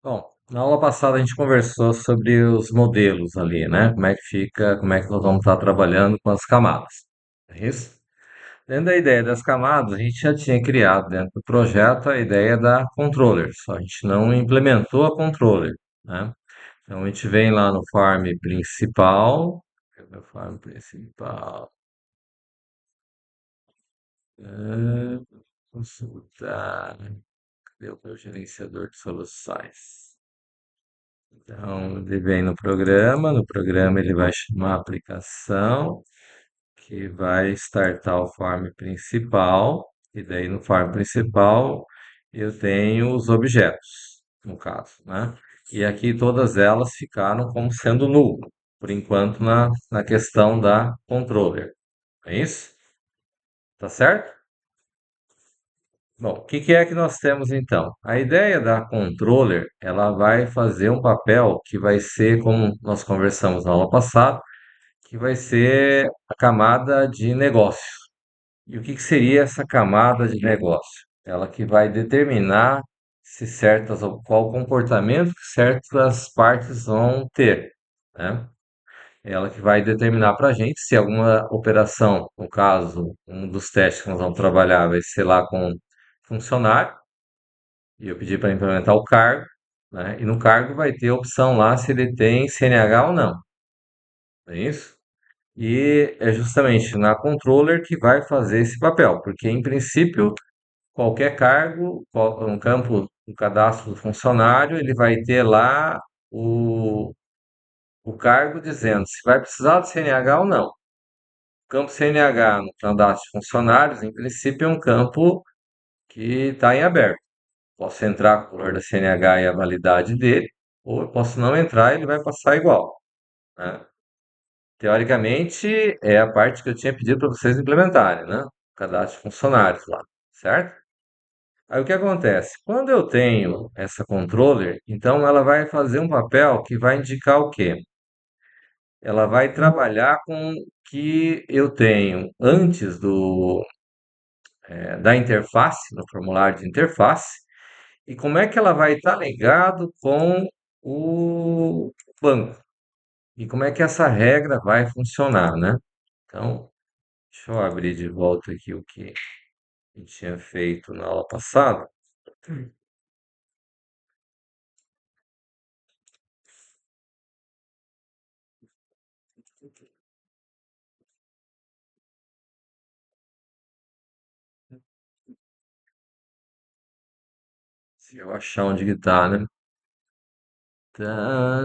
Bom, na aula passada a gente conversou sobre os modelos ali, né? Como é que fica, como é que nós vamos estar trabalhando com as camadas. É isso? Dentro da ideia das camadas, a gente já tinha criado dentro do projeto a ideia da controller, só a gente não implementou a controller, né? Então a gente vem lá no farm principal, cadê o farm principal? Ah, consultar, cadê o meu gerenciador de soluções? Então, ele vem no programa ele vai chamar a aplicação, que vai startar o farm principal, e daí no farm principal eu tenho os objetos, no caso, né? E aqui todas elas ficaram como sendo null, por enquanto na questão da controller. É isso? Tá certo? Bom, o que que é que nós temos então? A ideia da controller, ela vai fazer um papel que vai ser, como nós conversamos na aula passada, que vai ser a camada de negócio. E o que que seria essa camada de negócio? Ela que vai determinar se certas, ou qual comportamento que certas partes vão ter, né? Ela que vai determinar para a gente se alguma operação, no caso, um dos testes que nós vamos trabalhar vai ser lá com funcionário, e eu pedi para implementar o cargo, né? E no cargo vai ter a opção lá se ele tem CNH ou não, é isso? E é justamente na controller que vai fazer esse papel, porque em princípio qualquer cargo, um campo, um cadastro do funcionário, ele vai ter lá o, o cargo dizendo se vai precisar de CNH ou não. O campo CNH no cadastro de funcionários, em princípio, é um campo que está em aberto. Posso entrar com o valor da CNH e a validade dele, ou eu posso não entrar e ele vai passar igual, né? Teoricamente, é a parte que eu tinha pedido para vocês implementarem, né? O cadastro de funcionários lá, certo? Aí o que acontece? Quando eu tenho essa controller, então ela vai fazer um papel que vai indicar o quê? Ela vai trabalhar com o que eu tenho antes da interface, no formulário de interface, e como é que ela vai estar ligado com o banco. E como é que essa regra vai funcionar, né? Então, deixa eu abrir de volta aqui o que eu tinha feito na aula passada. Se eu achar onde que tá, né? Tá,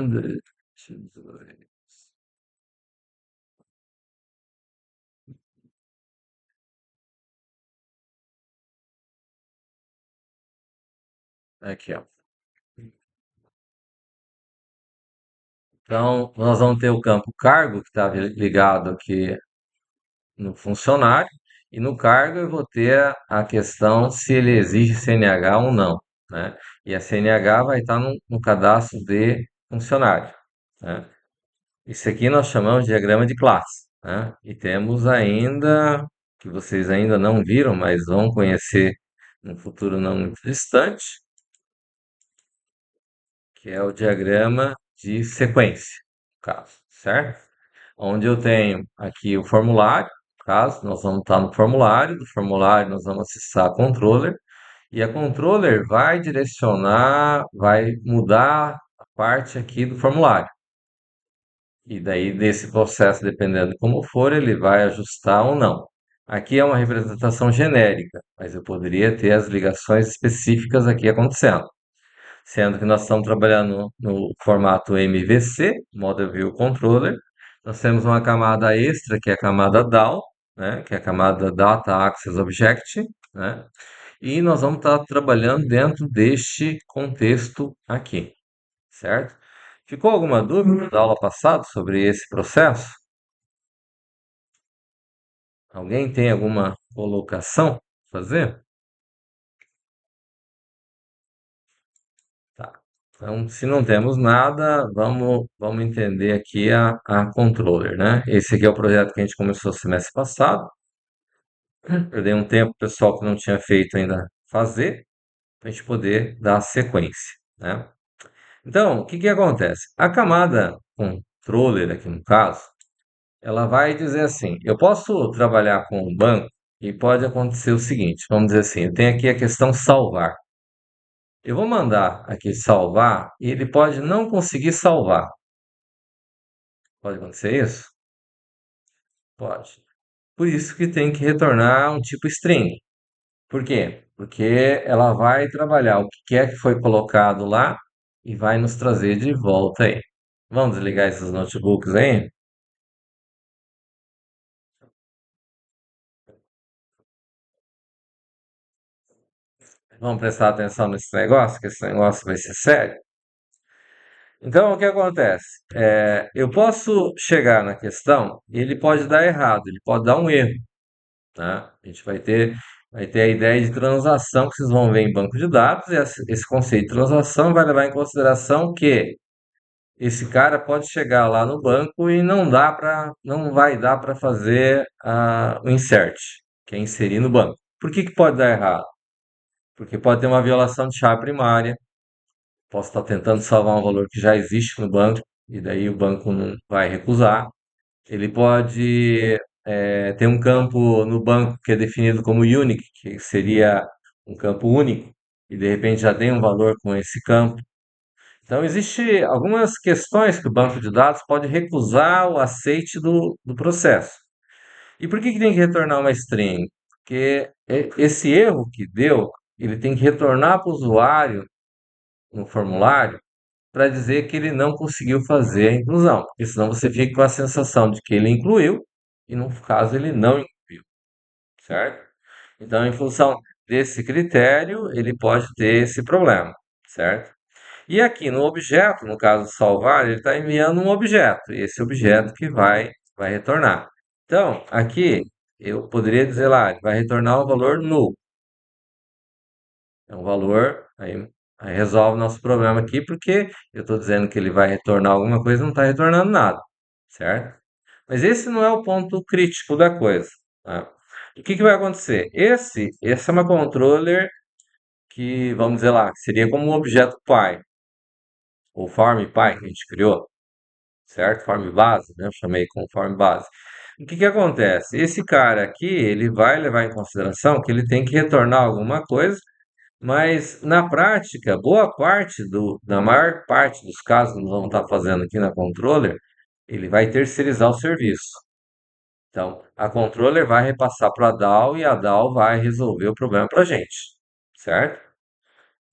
aqui, ó. Então, nós vamos ter o campo cargo, que está ligado aqui no funcionário, e no cargo eu vou ter a questão se ele exige CNH ou não, né? E a CNH vai estar no cadastro de funcionário, né? Isso aqui nós chamamos de diagrama de classe, né? E temos ainda, que vocês ainda não viram, mas vão conhecer no futuro não muito distante, que é o diagrama de sequência, no caso, certo? Onde eu tenho aqui o formulário, no caso, nós vamos estar no formulário, do formulário nós vamos acessar a controller, e a controller vai direcionar, vai mudar a parte aqui do formulário. E daí, desse processo, dependendo de como for, ele vai ajustar ou não. Aqui é uma representação genérica, mas eu poderia ter as ligações específicas aqui acontecendo. Sendo que nós estamos trabalhando no formato MVC, Model View Controller. Nós temos uma camada extra, que é a camada DAO, né, que é a camada Data Access Object, né, e nós vamos estar trabalhando dentro deste contexto aqui, certo? Ficou alguma dúvida da aula passada sobre esse processo? Alguém tem alguma colocação a fazer? Tá. Então, se não temos nada, vamos entender aqui a controller, né? Esse aqui é o projeto que a gente começou semestre passado. Eu dei um tempo pro pessoal que não tinha feito ainda fazer, para a gente poder dar sequência, né? Então, o que que acontece? A camada controller, aqui no caso, ela vai dizer assim: eu posso trabalhar com o banco e pode acontecer o seguinte, vamos dizer assim, eu tenho aqui a questão salvar. Eu vou mandar aqui salvar e ele pode não conseguir salvar. Pode acontecer isso? Pode. Por isso que tem que retornar um tipo string. Por quê? Porque ela vai trabalhar o que é que foi colocado lá e vai nos trazer de volta aí. Vamos desligar esses notebooks aí? Vamos prestar atenção nesse negócio, que esse negócio vai ser sério. Então, o que acontece? Eu posso chegar na questão e ele pode dar errado, ele pode dar um erro, tá? A gente vai ter a ideia de transação que vocês vão ver em banco de dados, e esse conceito de transação vai levar em consideração que esse cara pode chegar lá no banco e não vai dar para fazer o insert, que é inserir no banco. Por que que pode dar errado? Porque pode ter uma violação de chave primária. Posso estar tentando salvar um valor que já existe no banco e daí o banco não vai recusar. Ele pode ter um campo no banco que é definido como unique, que seria um campo único, e de repente já tem um valor com esse campo. Então, existe algumas questões que o banco de dados pode recusar o aceite do processo. E por que que tem que retornar uma string? Porque esse erro que deu, ele tem que retornar para o usuário no formulário para dizer que ele não conseguiu fazer a inclusão, porque senão você fica com a sensação de que ele incluiu e no caso ele não incluiu, certo? Então, em função desse critério, ele pode ter esse problema, certo? E aqui no objeto, no caso de salvar, ele está enviando um objeto, e esse objeto que vai retornar. Então, aqui eu poderia dizer lá, ele vai retornar o valor null. É um valor, aí resolve o nosso problema aqui, porque eu estou dizendo que ele vai retornar alguma coisa e não está retornando nada, certo? Mas esse não é o ponto crítico da coisa, tá? O que que vai acontecer? Esse é uma controller que, vamos dizer lá, seria como um objeto pai, ou form pai que a gente criou, certo? Form base, né? Eu chamei como form base. O que que acontece? Esse cara aqui, ele vai levar em consideração que ele tem que retornar alguma coisa, mas na prática, na maior parte dos casos que nós vamos estar fazendo aqui na controller, ele vai terceirizar o serviço. Então, a controller vai repassar para a DAO e a DAO vai resolver o problema para a gente, certo?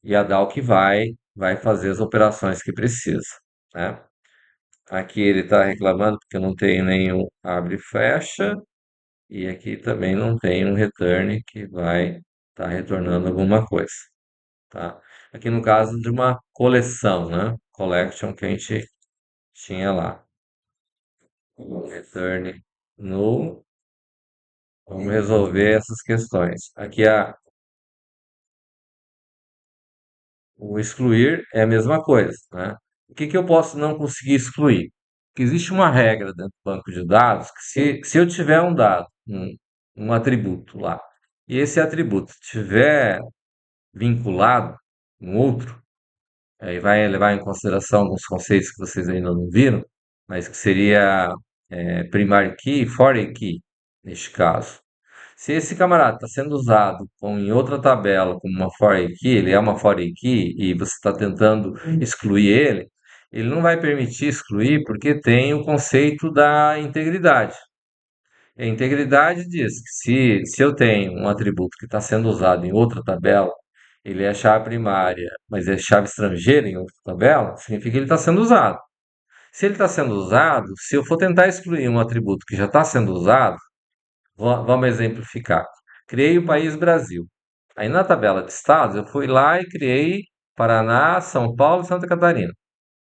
E a DAO que vai fazer as operações que precisa, né? Aqui ele está reclamando porque eu não tenho nenhum abre e fecha, e aqui também não tem um return que vai estar retornando alguma coisa, tá? Aqui no caso de uma coleção, né? Collection que a gente tinha lá. Return null. Vamos resolver essas questões. Aqui o excluir é a mesma coisa, né? O que que eu posso não conseguir excluir? Que existe uma regra dentro do banco de dados que se eu tiver um dado, um atributo lá, e esse atributo tiver vinculado com outro, aí vai levar em consideração alguns conceitos que vocês ainda não viram, mas que seria primary key e foreign key, neste caso. Se esse camarada está sendo usado em outra tabela como uma foreign key, ele é uma foreign key e você está tentando excluir ele, ele não vai permitir excluir porque tem o conceito da integridade. A integridade diz que se eu tenho um atributo que está sendo usado em outra tabela, ele é chave primária, mas é chave estrangeira em outra tabela, significa que ele está sendo usado. Se ele está sendo usado, se eu for tentar excluir um atributo que já está sendo usado, vamos exemplificar. Criei o país Brasil. Aí na tabela de estados, eu fui lá e criei Paraná, São Paulo e Santa Catarina.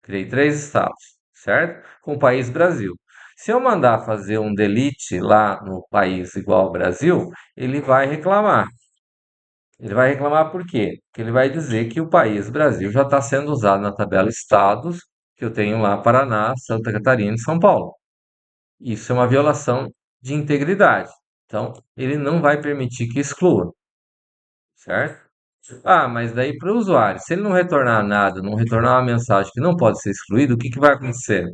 Criei três estados, certo? Com o país Brasil. Se eu mandar fazer um delete lá no país igual ao Brasil, ele vai reclamar. Ele vai reclamar por quê? Porque ele vai dizer que o país Brasil já está sendo usado na tabela estados, que eu tenho lá Paraná, Santa Catarina e São Paulo. Isso é uma violação de integridade. Então, ele não vai permitir que exclua, certo? Ah, mas daí para o usuário, se ele não retornar nada, não retornar uma mensagem que não pode ser excluída, o que que vai acontecer?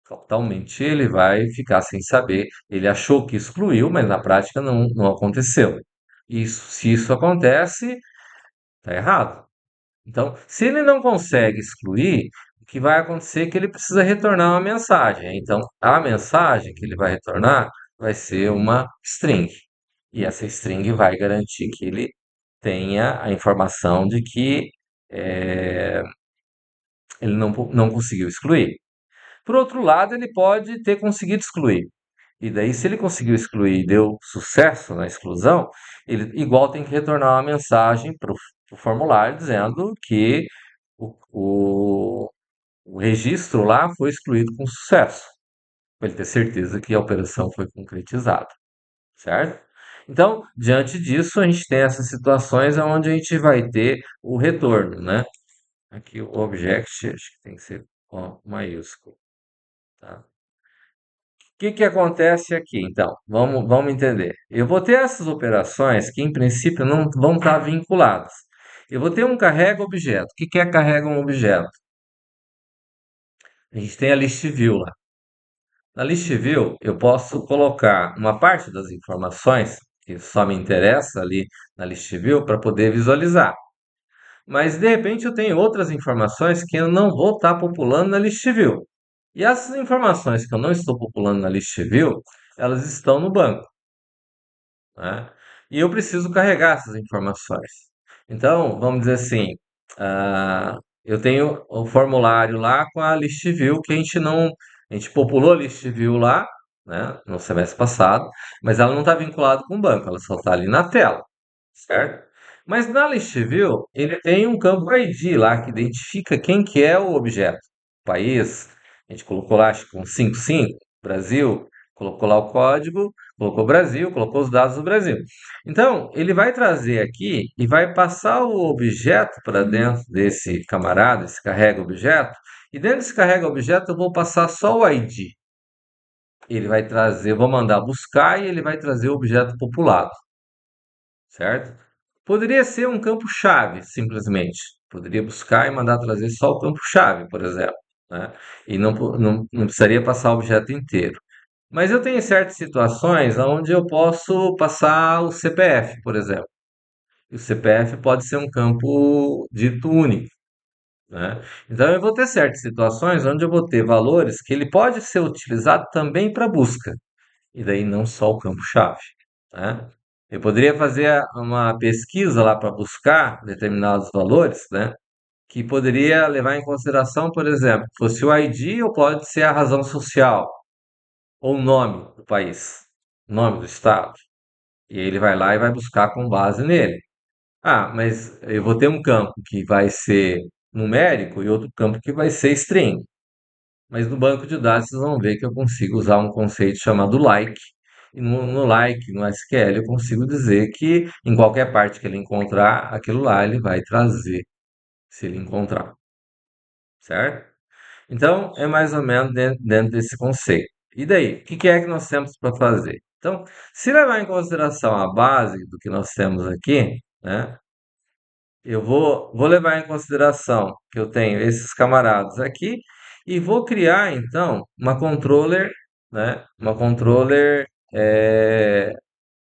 Totalmente ele vai ficar sem saber. Ele achou que excluiu, mas na prática não aconteceu. Isso, se isso acontece, está errado. Então, se ele não consegue excluir, o que vai acontecer é que ele precisa retornar uma mensagem. Então, a mensagem que ele vai retornar vai ser uma string. E essa string vai garantir que ele tenha a informação de que eh, ele não conseguiu excluir. Por outro lado, ele pode ter conseguido excluir. E daí, se ele conseguiu excluir e deu sucesso na exclusão, ele igual tem que retornar uma mensagem para o formulário dizendo que o, o, o registro lá foi excluído com sucesso, para ele ter certeza que a operação foi concretizada, certo? Então, diante disso, a gente tem essas situações onde a gente vai ter o retorno, né? Aqui o object, acho que tem que ser com maiúsculo, tá? Que acontece aqui, então? Vamos entender. Eu vou ter essas operações que, em princípio, não vão estar vinculadas. Eu vou ter um carrega objeto. O que é carrega um objeto? A gente tem a list view lá. Na list view, eu posso colocar uma parte das informações que só me interessa ali na list view para poder visualizar. Mas de repente eu tenho outras informações que eu não vou estar populando na list view. E essas informações que eu não estou populando na list view, elas estão no banco, né? E eu preciso carregar essas informações. Então, vamos dizer assim, eu tenho o formulário lá com a list view que a gente populou a list view lá, né, no semestre passado, mas ela não está vinculada com o banco, ela só está ali na tela, certo? Mas na list view, ele tem um campo ID lá que identifica quem que é o objeto. País, a gente colocou lá, acho que um 55, Brasil, colocou lá o código, colocou Brasil, colocou os dados do Brasil. Então, ele vai trazer aqui e vai passar o objeto para dentro desse camarada, esse carrega objeto, e dentro desse carrega objeto eu vou passar só o ID. Ele vai trazer, eu vou mandar buscar e ele vai trazer o objeto populado, certo? Poderia ser um campo-chave, simplesmente. Poderia buscar e mandar trazer só o campo-chave, por exemplo, né? E não precisaria passar o objeto inteiro. Mas eu tenho certas situações onde eu posso passar o CPF, por exemplo. E o CPF pode ser um campo dito único, né? Então eu vou ter certas situações onde eu vou ter valores que ele pode ser utilizado também para busca, e daí não só o campo-chave, né? Eu poderia fazer uma pesquisa lá para buscar determinados valores, né? Que poderia levar em consideração, por exemplo, fosse o ID ou pode ser a razão social ou o nome do país, nome do estado. E aí ele vai lá e vai buscar com base nele. Ah, mas eu vou ter um campo que vai ser numérico e outro campo que vai ser string. Mas no banco de dados vocês vão ver que eu consigo usar um conceito chamado like. E no like, no SQL, eu consigo dizer que em qualquer parte que ele encontrar, aquilo lá ele vai trazer, se ele encontrar, certo? Então, é mais ou menos dentro desse conceito. E daí, o que que é que nós temos para fazer? Então, se levar em consideração a base do que nós temos aqui, né? Vou levar em consideração que eu tenho esses camaradas aqui e vou criar então uma controller, né? Uma controller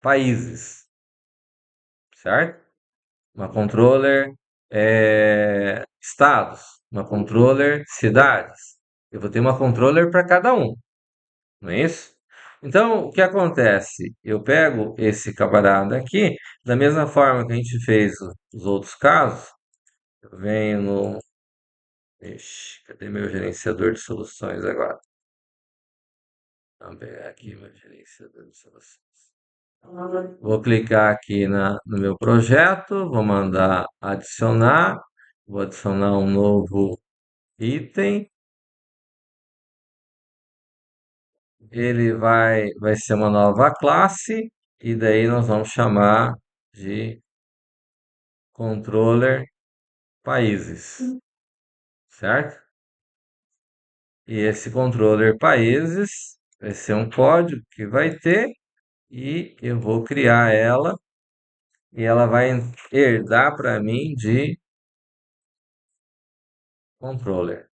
países, certo? Uma controller estados, uma controller cidades. Eu vou ter uma controller para cada um, não é isso? Então, o que acontece? Eu pego esse camarada aqui, da mesma forma que a gente fez os outros casos, eu venho no. Ixi, cadê meu gerenciador de soluções agora? Vamos pegar aqui meu gerenciador de soluções. Vou clicar aqui no meu projeto, vou mandar adicionar, vou adicionar um novo item. Ele vai ser uma nova classe, e daí nós vamos chamar de controller países, certo? E esse controller países vai ser um código que vai ter, e eu vou criar ela e ela vai herdar para mim de controller,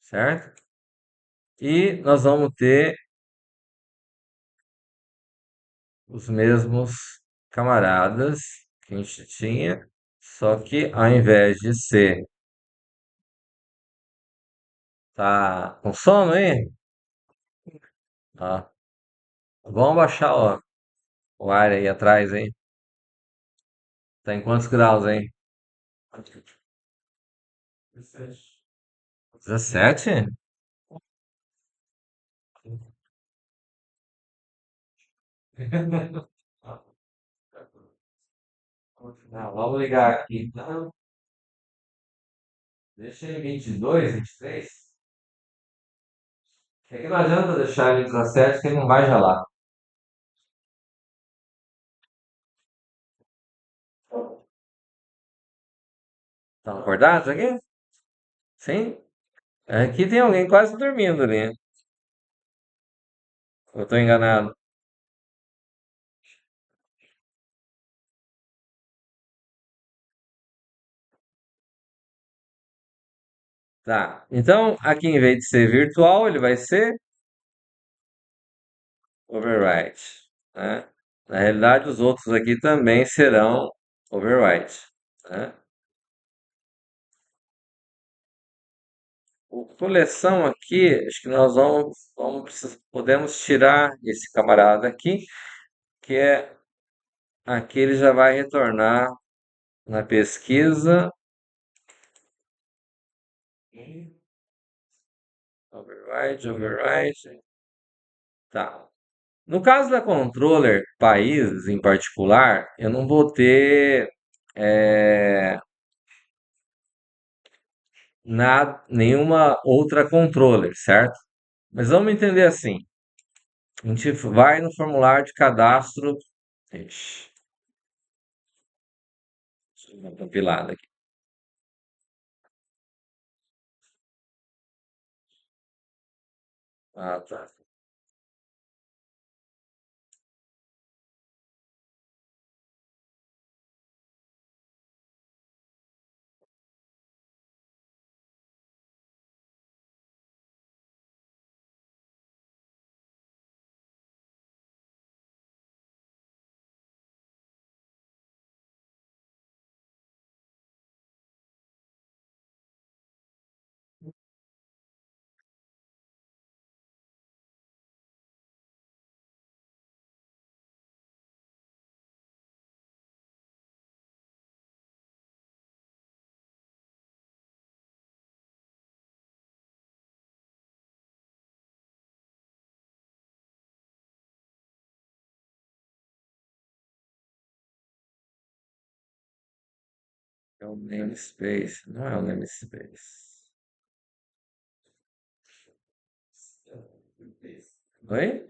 certo? E nós vamos ter os mesmos camaradas que a gente tinha, só que ao invés de ser, tá com sono aí? Ó, vamos baixar o ar aí atrás, hein? Tá em quantos graus, hein? 17? Não, vamos ligar aqui. Não, deixa em 22, 23. É que não adianta deixar ele em 17 que ele não vai gelar. Estão acordados aqui? Sim? Aqui tem alguém quase dormindo ali. Eu tô enganado. Tá. Então, aqui em vez de ser virtual, ele vai ser overwrite, né? Na realidade, os outros aqui também serão overwrite, né? O coleção aqui, acho que nós podemos tirar esse camarada aqui, que é aqui ele já vai retornar na pesquisa. Override, override. Tá. No caso da controller país em particular, eu não vou ter é, nenhuma outra controller, certo? Mas vamos entender assim. A gente vai no formulário de cadastro. Ixi, deixa eu dar uma compilada aqui. Ah, tá. É o namespace, não é o namespace. Oi?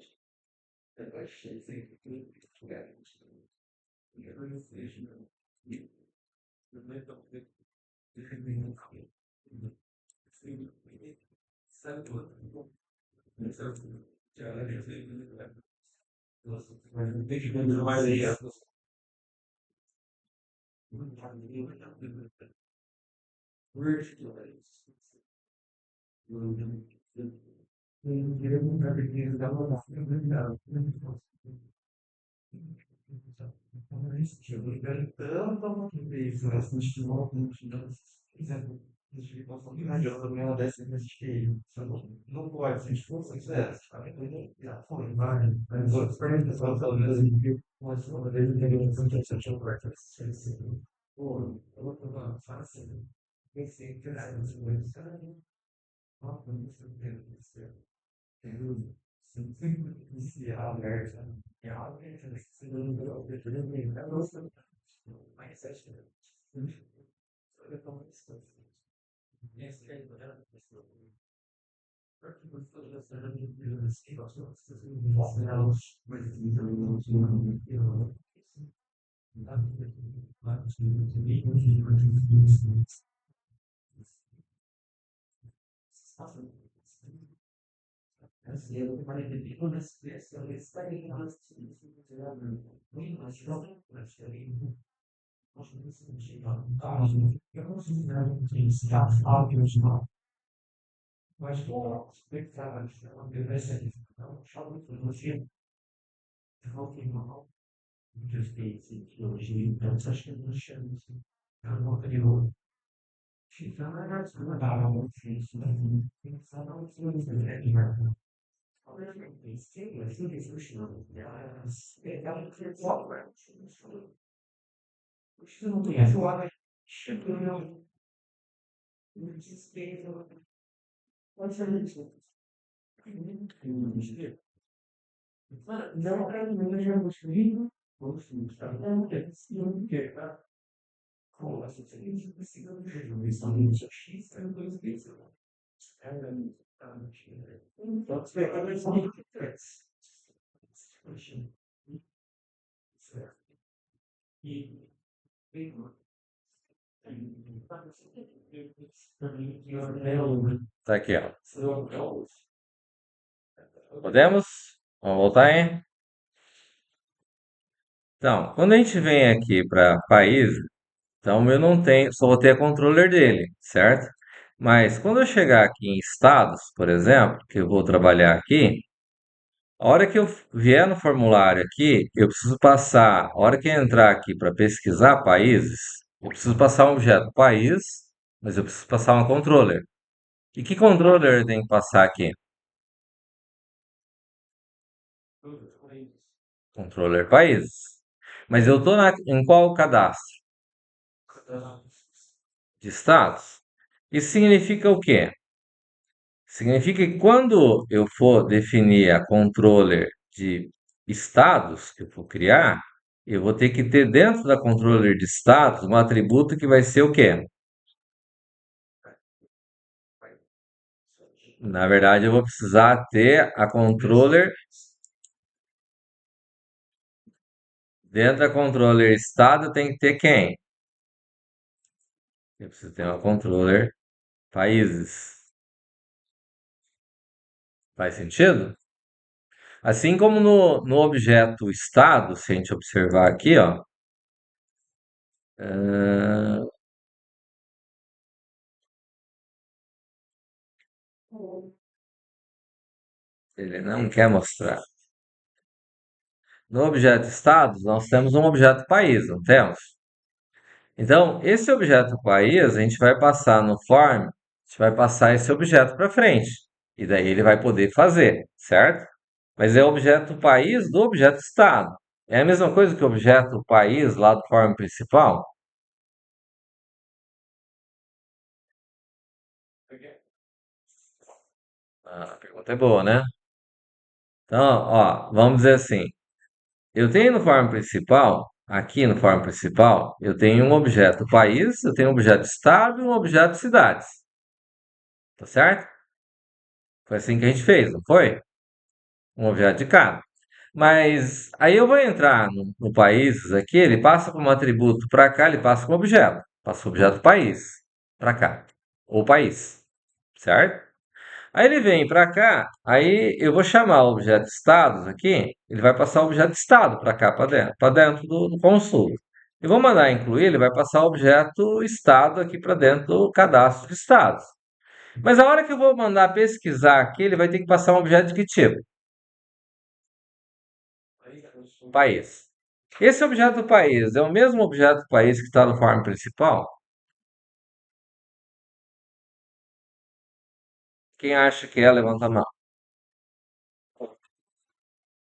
Tá aqui, ó. Podemos? Vamos voltar, hein? Então, quando a gente vem aqui para país, então eu não tenho, só vou ter a controller dele, certo? Mas quando eu chegar aqui em estados, por exemplo, que eu vou trabalhar aqui, a hora que eu vier no formulário aqui, eu preciso passar, a hora que eu entrar aqui para pesquisar países, eu preciso passar um objeto país, mas eu preciso passar uma controller. E que controller eu tenho que passar aqui? Controller países. Mas eu estou em qual cadastro? De estados? Isso significa o quê? Significa que quando eu for definir a controller de estados que eu for criar, eu vou ter que ter dentro da controller de status um atributo que vai ser o quê? Na verdade, eu vou precisar ter a controller dentro da controller estado tem que ter quem? Eu preciso ter uma controller países. Faz sentido? Assim como no objeto estado, se a gente observar aqui, ó, ah, ele não quer mostrar. No objeto estados, nós temos um objeto país, não temos? Então, esse objeto país, a gente vai passar no form, a gente vai passar esse objeto para frente. E daí ele vai poder fazer, certo? Mas é o objeto país do objeto estado. É a mesma coisa que o objeto país lá do form principal? Ah, a pergunta é boa, né? Então, ó, vamos dizer assim, eu tenho no form principal, aqui no form principal, eu tenho um objeto país, eu tenho um objeto estado e um objeto cidades. Tá certo? Foi assim que a gente fez, não foi? Um objeto de cada. Mas aí eu vou entrar no países aqui, ele passa como atributo para cá, ele passa como objeto. Passa o objeto país para cá. Ou país. Certo? Aí ele vem para cá, aí eu vou chamar o objeto estados aqui, ele vai passar o objeto estado para cá, para dentro do consulto. E vou mandar incluir, ele vai passar o objeto estado aqui para dentro do cadastro de estados. Mas a hora que eu vou mandar pesquisar aqui, ele vai ter que passar um objeto de que tipo? País. Esse objeto país é o mesmo objeto país que está no form principal? Quem acha que é, levanta a mão.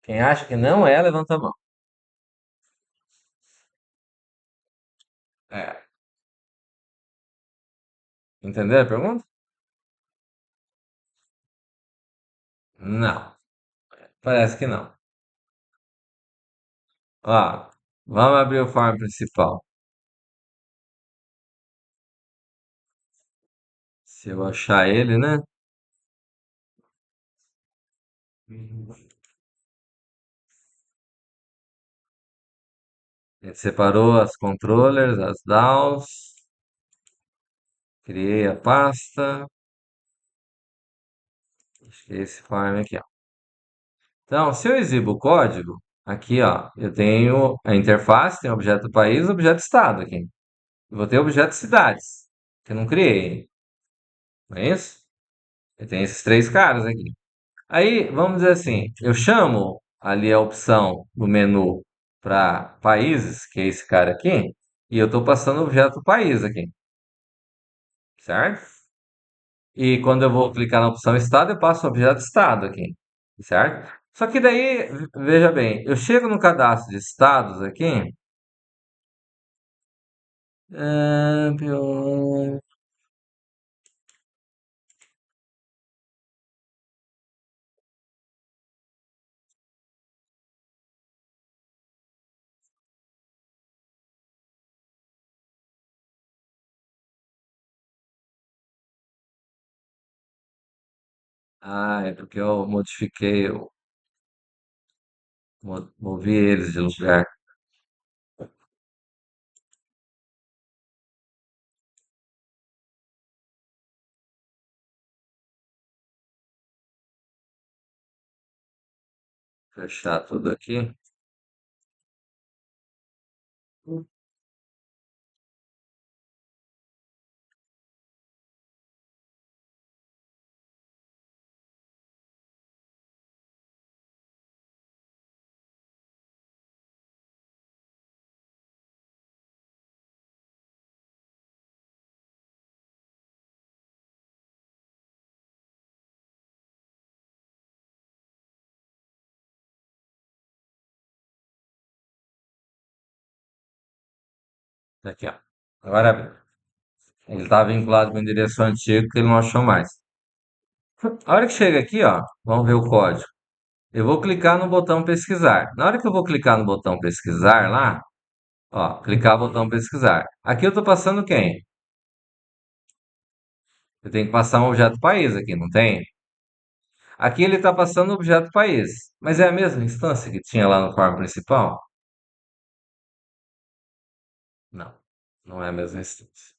Quem acha que não é, levanta a mão. É. Entendeu a pergunta? Não. Parece que não. Ó, vamos abrir o form principal. Se eu achar ele, né? A gente separou as controllers, as DAOs, criei a pasta. esse form aqui, ó. Então, se eu exibo o código, aqui, ó, eu tenho a interface, tem o objeto país, e o objeto estado aqui. Eu vou ter o objeto cidades, que eu não criei, não é isso? Eu tenho esses três caras aqui. Aí, vamos dizer assim, eu chamo ali a opção do menu para países, que é esse cara aqui, e eu estou passando o objeto país aqui, certo? E quando eu vou clicar na opção estado, eu passo o objeto estado aqui, certo? Só que daí, veja bem, eu chego no cadastro de estados aqui, eu- é porque eu modifiquei, eu movi eles de lugar. Fechar tudo aqui. Aqui, ó. Agora, ele está vinculado com o endereço antigo que ele não achou mais. A hora que chega aqui, ó, vamos ver o código. Eu vou clicar no botão pesquisar. Na hora que eu vou clicar no botão pesquisar lá, ó, clicar no botão pesquisar. Aqui eu estou passando quem? Eu tenho que passar um objeto país aqui, não tem? Aqui ele está passando o objeto país, mas é a mesma instância que tinha lá no form principal? Não, não é a mesma instância,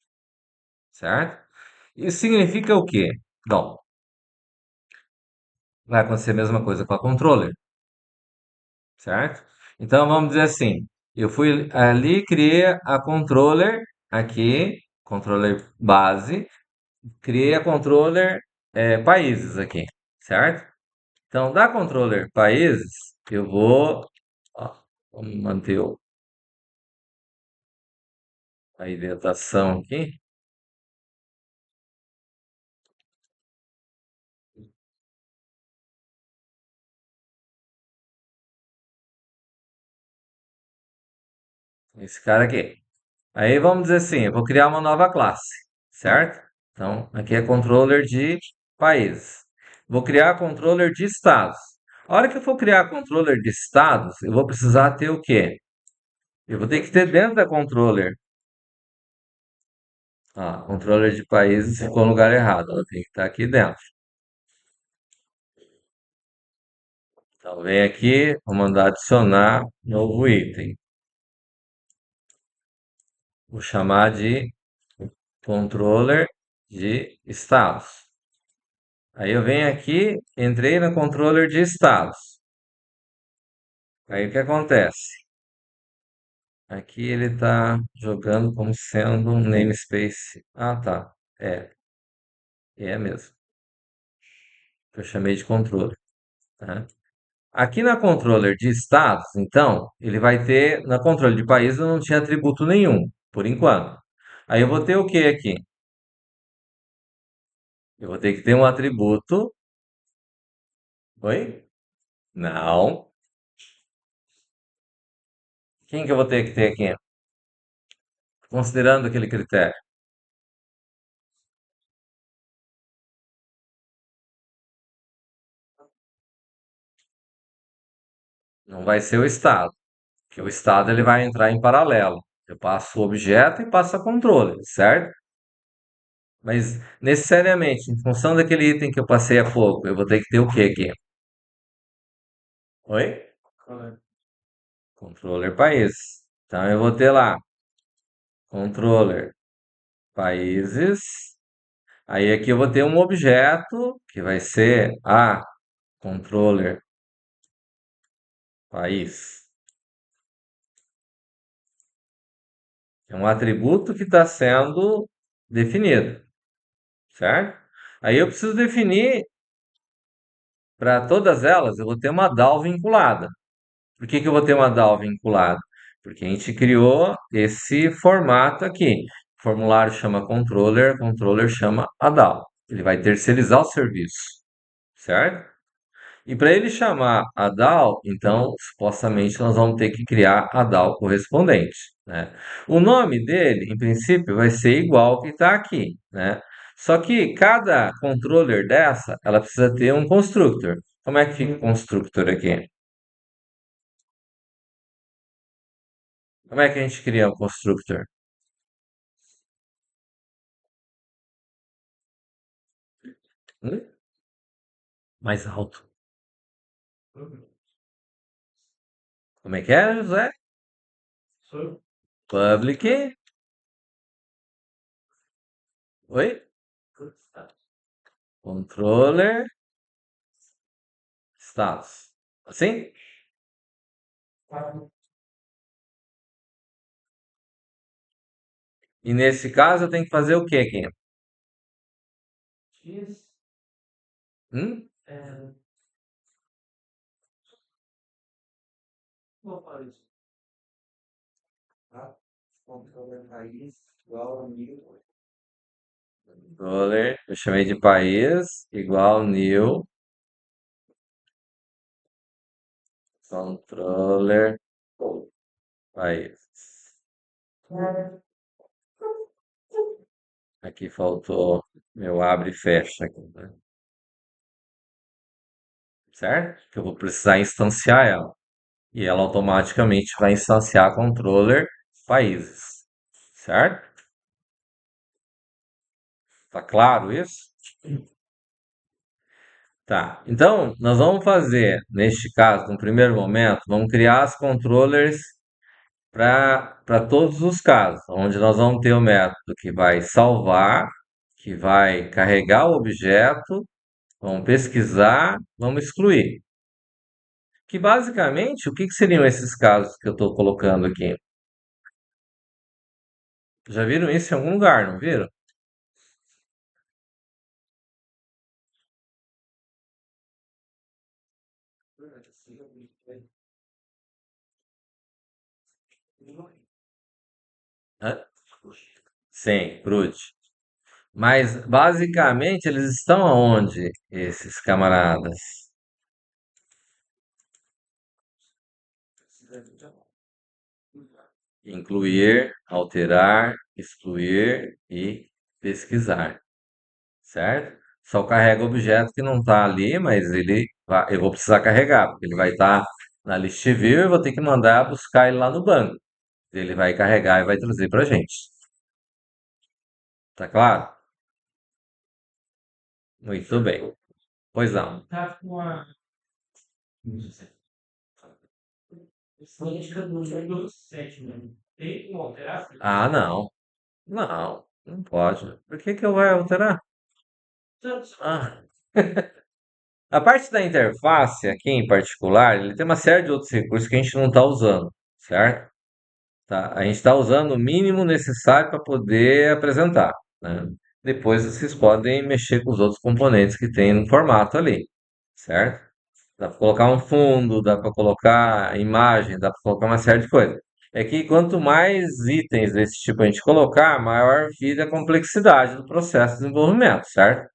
certo? Isso significa o quê? Bom, vai acontecer a mesma coisa com a controller, certo? Então vamos dizer assim, eu fui ali, criei a controller aqui, controller base, criei a controller países aqui, certo? Então da controller países, eu vou, ó, vamos manter a indentação aqui. Esse cara aqui. Aí vamos dizer assim, eu vou criar uma nova classe, certo? Então, aqui é controller de países. Vou criar controller de estados. A hora que eu for criar controller de estados, eu vou precisar ter o quê? Eu vou ter que ter dentro da controller. Ah, controller de países ficou no lugar errado. Ela tem que estar aqui dentro. Então, vem aqui, vou mandar adicionar novo item. Vou chamar de controller de estados. Aí eu venho aqui, entrei no controller de estados. Aí o que acontece? Aqui ele está jogando como sendo um namespace. Ah, tá. É mesmo. Eu chamei de controller, tá? Aqui na controller de estados, então, ele vai ter, na controle de país eu não tinha atributo nenhum, por enquanto. Aí eu vou ter o que aqui? Eu vou ter que ter um atributo. Oi? Não. Quem que eu vou ter que ter aqui? Considerando aquele critério. Não vai ser o estado, que o estado ele vai entrar em paralelo. Eu passo o objeto e passo a controle, certo? Mas necessariamente, em função daquele item que eu passei há pouco, eu vou ter que ter o que aqui? Oi? Controller país. Então eu vou ter lá controller países. Aí aqui eu vou ter um objeto que vai ser a controller país. É um atributo que está sendo definido, certo? Aí eu preciso definir para todas elas, eu vou ter uma DAO vinculada. Por que que eu vou ter uma DAO vinculada? Porque a gente criou esse formato aqui. O formulário chama controller, controller chama a DAO. Ele vai terceirizar o serviço, certo? E para ele chamar a DAO, então, supostamente nós vamos ter que criar a DAO correspondente, né? O nome dele, em princípio, vai ser igual ao que está aqui, né? Só que cada controller dessa, ela precisa ter um constructor. Como é que fica o constructor aqui? Como é que a gente cria um constructor? Hum? Mais alto. Como é que é, José? Public. Oi? Controller status. Assim? E nesse caso eu tenho que fazer o que aqui? Hum? Controller, eu chamei de país, igual new, controller, país. Aqui faltou meu abre e fecha aqui, né? Certo? Que eu vou precisar instanciar ela. E ela automaticamente vai instanciar controller países. Certo? Tá claro isso? Tá. Então, nós vamos fazer, neste caso, no primeiro momento, vamos criar as controllers para todos os casos, onde nós vamos ter o método que vai salvar, que vai carregar o objeto, vamos pesquisar, vamos excluir. Que basicamente, o que que seriam esses casos que eu estou colocando aqui? Já viram isso em algum lugar, não viram? Hã? Sim, CRUD. Mas basicamente eles estão aonde, esses camaradas? Incluir, alterar, excluir e pesquisar, certo? Só carrega objeto que não está ali, mas eu vou precisar carregar, porque ele vai estar na list view e eu vou ter que mandar buscar ele lá no banco. Ele vai carregar e vai trazer para a gente. Tá claro? Muito bem. Pois não. Ah, não. Não, não pode. Por que que eu vou alterar? Ah, a parte da interface aqui em particular, ele tem uma série de outros recursos que a gente não está usando, certo? Tá? A gente está usando o mínimo necessário para poder apresentar, né? Depois vocês podem mexer com os outros componentes que tem no formato ali, certo? Dá para colocar um fundo, dá para colocar imagem, dá para colocar uma série de coisas. É que quanto mais itens desse tipo a gente colocar, maior fica a complexidade do processo de desenvolvimento, certo?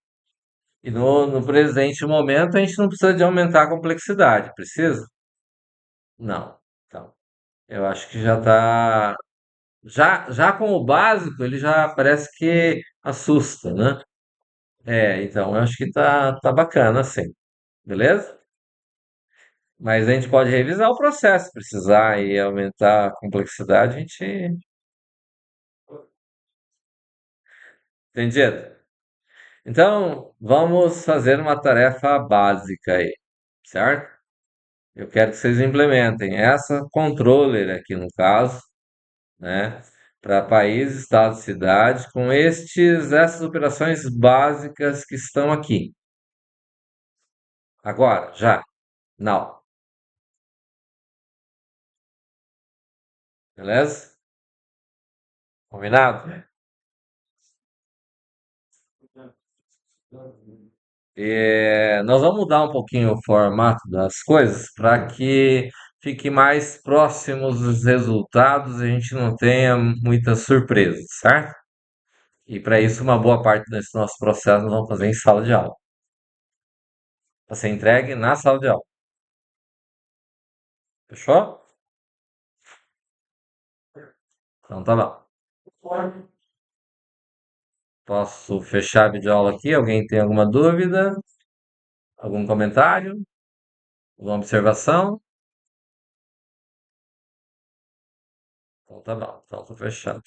E no presente momento a gente não precisa de aumentar a complexidade, precisa? Não. Então, eu acho que já está. Já com o básico, ele já parece que assusta, né? É, então, eu acho que tá bacana, assim. Beleza? Mas a gente pode revisar o processo, se precisar e aumentar a complexidade, a gente. Entendido? Então, vamos fazer uma tarefa básica aí, certo? Eu quero que vocês implementem essa controller aqui no caso, né? para país, estado, cidade, com essas operações básicas que estão aqui. Agora, já. Não. Beleza? Combinado? Nós vamos mudar um pouquinho o formato das coisas para que fique mais próximos dos resultados e a gente não tenha muitas surpresas, certo? E para isso, uma boa parte desse nosso processo nós vamos fazer em sala de aula. Para ser entregue na sala de aula. Fechou? Então tá bom. Posso fechar a videoaula aqui? Alguém tem alguma dúvida? Algum comentário? Alguma observação? Então tá bom. Então tô fechando.